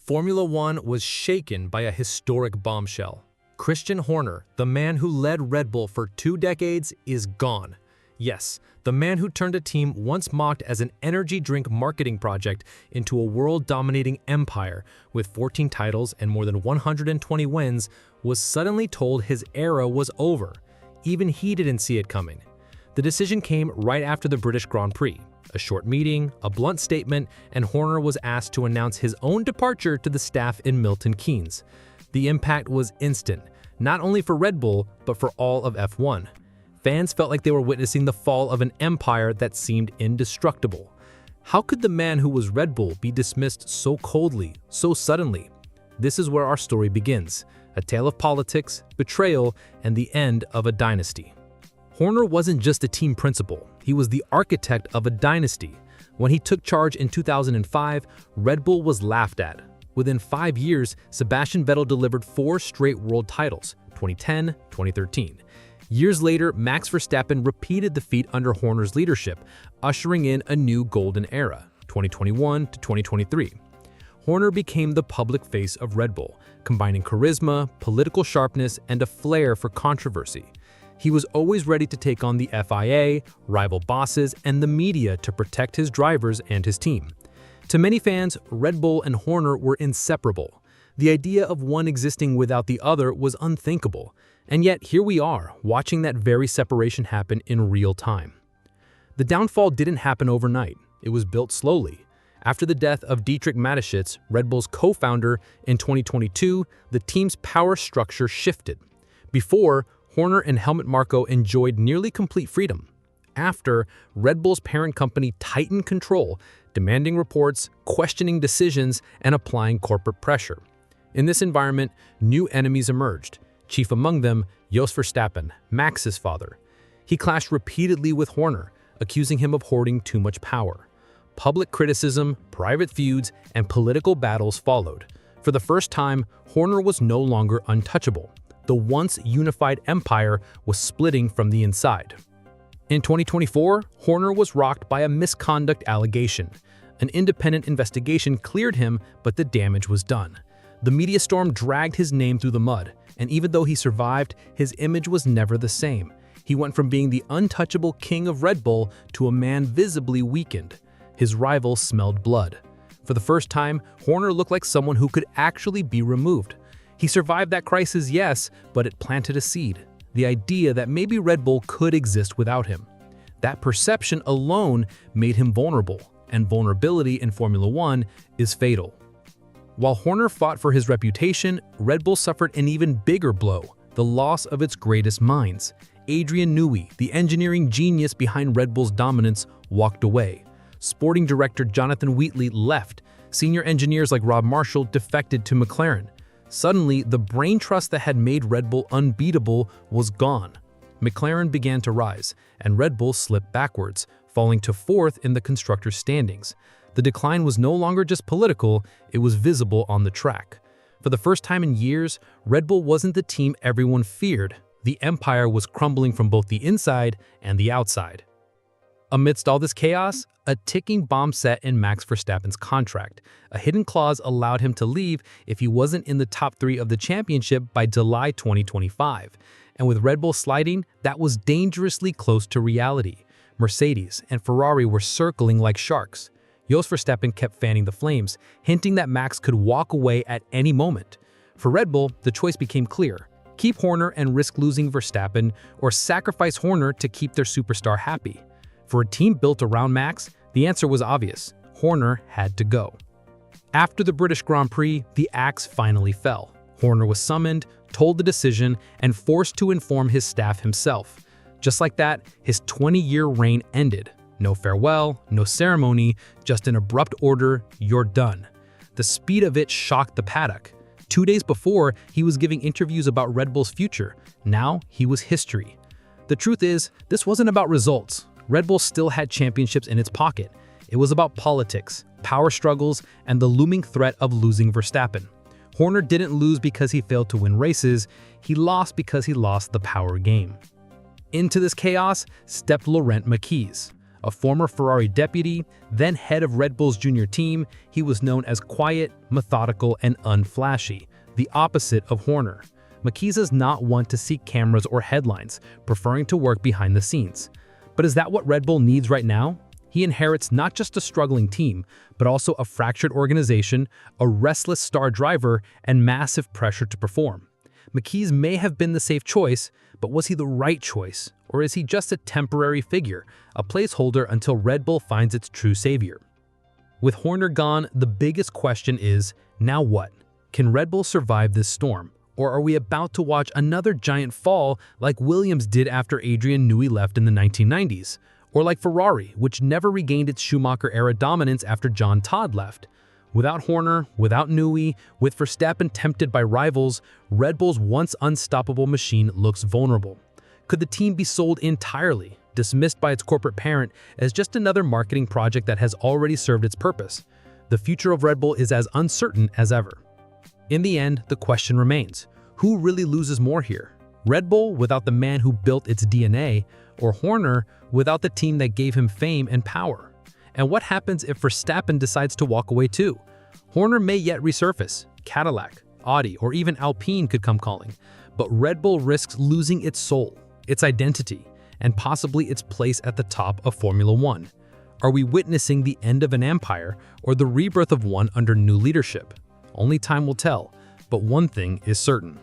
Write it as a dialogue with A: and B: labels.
A: Formula One was shaken by a historic bombshell. Christian Horner, the man who led Red Bull for 2 decades, is gone. Yes, the man who turned a team once mocked as an energy drink marketing project into a world-dominating empire with 14 titles and more than 120 wins was suddenly told his era was over. Even he didn't see it coming. The decision came right after the British Grand Prix. A short meeting, a blunt statement, and Horner was asked to announce his own departure to the staff in Milton Keynes. The impact was instant, not only for Red Bull, but for all of F1. Fans felt like they were witnessing the fall of an empire that seemed indestructible. How could the man who was Red Bull be dismissed so coldly, so suddenly? This is where our story begins, a tale of politics, betrayal, and the end of a dynasty. Horner wasn't just a team principal, he was the architect of a dynasty. When he took charge in 2005, Red Bull was laughed at. Within 5 years, Sebastian Vettel delivered 4 straight world titles, 2010, 2013. Years later, Max Verstappen repeated the feat under Horner's leadership, ushering in a new golden era, 2021 to 2023. Horner became the public face of Red Bull, combining charisma, political sharpness, and a flair for controversy. He was always ready to take on the FIA, rival bosses, and the media to protect his drivers and his team. To many fans, Red Bull and Horner were inseparable. The idea of one existing without the other was unthinkable, and yet here we are, watching that very separation happen in real time. The downfall didn't happen overnight. It was built slowly. After the death of Dietrich Mateschitz, Red Bull's co-founder, in 2022, the team's power structure shifted. Before, Horner and Helmut Marko enjoyed nearly complete freedom. After, Red Bull's parent company tightened control, demanding reports, questioning decisions, and applying corporate pressure. In this environment, new enemies emerged, chief among them, Jos Verstappen, Max's father. He clashed repeatedly with Horner, accusing him of hoarding too much power. Public criticism, private feuds, and political battles followed. For the first time, Horner was no longer untouchable. The once unified empire was splitting from the inside. In 2024, Horner was rocked by a misconduct allegation. An independent investigation cleared him, but the damage was done. The media storm dragged his name through the mud, and even though he survived, his image was never the same. He went from being the untouchable king of Red Bull to a man visibly weakened. His rivals smelled blood. For the first time, Horner looked like someone who could actually be removed. He survived that crisis, yes, but it planted a seed, the idea that maybe Red Bull could exist without him. That perception alone made him vulnerable, and vulnerability in Formula One is fatal. While Horner fought for his reputation, Red Bull suffered an even bigger blow, the loss of its greatest minds. Adrian Newey, the engineering genius behind Red Bull's dominance, walked away. Sporting director Jonathan Wheatley left. Senior engineers like Rob Marshall defected to McLaren. Suddenly, the brain trust that had made Red Bull unbeatable was gone. McLaren began to rise, and Red Bull slipped backwards, falling to 4th in the constructors' standings. The decline was no longer just political, it was visible on the track. For the first time in years, Red Bull wasn't the team everyone feared. The empire was crumbling from both the inside and the outside. Amidst all this chaos, a ticking bomb set in Max Verstappen's contract. A hidden clause allowed him to leave if he wasn't in the top 3 of the championship by July 2025. And with Red Bull sliding, that was dangerously close to reality. Mercedes and Ferrari were circling like sharks. Jos Verstappen kept fanning the flames, hinting that Max could walk away at any moment. For Red Bull, the choice became clear. Keep Horner and risk losing Verstappen, or sacrifice Horner to keep their superstar happy. For a team built around Max, the answer was obvious. Horner had to go. After the British Grand Prix, the axe finally fell. Horner was summoned, told the decision, and forced to inform his staff himself. Just like that, his 20-year reign ended. No farewell, no ceremony, just an abrupt order, you're done. The speed of it shocked the paddock. 2 days before, he was giving interviews about Red Bull's future. Now, he was history. The truth is, this wasn't about results. Red Bull still had championships in its pocket. It was about politics, power struggles, and the looming threat of losing Verstappen. Horner didn't lose because he failed to win races, he lost because he lost the power game. Into this chaos stepped Laurent Mekies,
B: A former Ferrari deputy, then head of Red Bull's junior team, he was known as quiet, methodical, and unflashy, the opposite of Horner. Makiza's not one to seek cameras or headlines, preferring to work behind the scenes. But is that what Red Bull needs right now? He inherits not just a struggling team, but also a fractured organization, a restless star driver, and massive pressure to perform. Makiz may have been the safe choice, but was he the right choice? Or is he just a temporary figure, a placeholder until Red Bull finds its true savior? With Horner gone, the biggest question is, now what? Can Red Bull survive this storm? Or are we about to watch another giant fall like Williams did after Adrian Newey left in the 1990s? Or like Ferrari, which never regained its Schumacher-era dominance after John Todd left? Without Horner, without Newey, with Verstappen tempted by rivals, Red Bull's once unstoppable machine looks vulnerable. Could the team be sold entirely, dismissed by its corporate parent as just another marketing project that has already served its purpose? The future of Red Bull is as uncertain as ever. In the end, the question remains, who really loses more here? Red Bull without the man who built its DNA, or Horner without the team that gave him fame and power? And what happens if Verstappen decides to walk away too? Horner may yet resurface, Cadillac, Audi, or even Alpine could come calling, but Red Bull risks losing its soul, its identity, and possibly its place at the top of Formula One. Are we witnessing the end of an empire or the rebirth of one under new leadership? Only time will tell, but one thing is certain.